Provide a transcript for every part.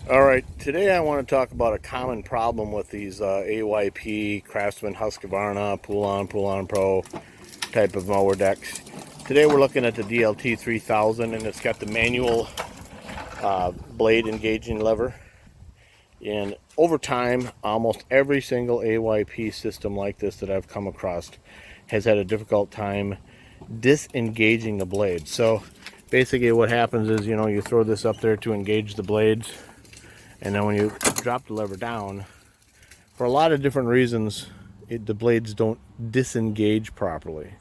All right, today I want to talk about a common problem with these AYP, Craftsman, Husqvarna, Poulan Pro type of mower decks. Today we're looking at the DLT 3000, and it's got the manual blade engaging lever. And over time, almost every single AYP system like this that I've come across has had a difficult time disengaging the blade. So basically what happens is, you throw this up there to engage the blades, and then when you drop the lever down, for a lot of different reasons, the blades don't disengage properly,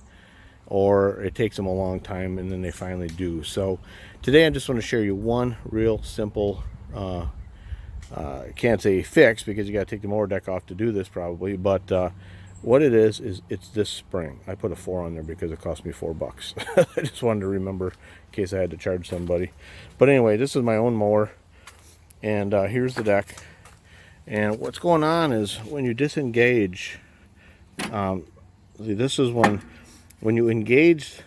or it takes them a long time and then they finally do. So today I just want to share you one real simple, can't say fix because you got to take the mower deck off to do this probably, but what it is it's this spring. I put a 4 on there because it cost me $4. I just wanted to remember in case I had to charge somebody. But anyway, this is my own mower. And here's the deck. And what's going on is when you disengage, this is when you engage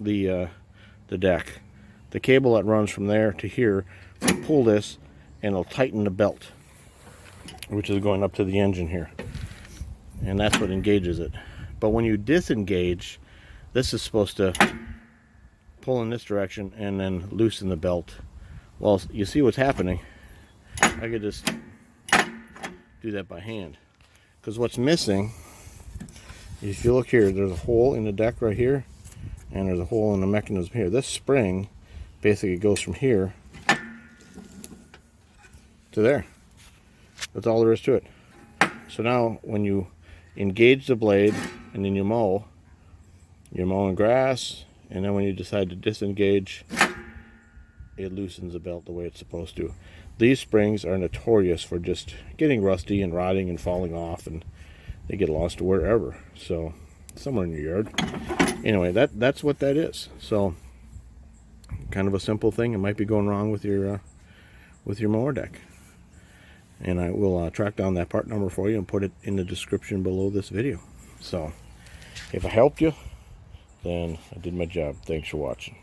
the deck, the cable that runs from there to here will pull this and it'll tighten the belt, which is going up to the engine here. And that's what engages it. But when you disengage, this is supposed to pull in this direction and then loosen the belt. Well, you see what's happening. I could just do that by hand, because what's missing, if you look here, there's a hole in the deck right here, and there's a hole in the mechanism here. This spring basically goes from here to there. That's all there is to it. So now when you engage the blade and then you're mowing grass, and then when you decide to disengage, it loosens the belt the way it's supposed to. These springs are notorious for just getting rusty and rotting and falling off, and they get lost wherever. So somewhere in your yard. Anyway, that's what that is. So kind of a simple thing. It might be going wrong with your mower deck. And I will track down that part number for you and put it in the description below this video. So if I helped you, then I did my job. Thanks for watching.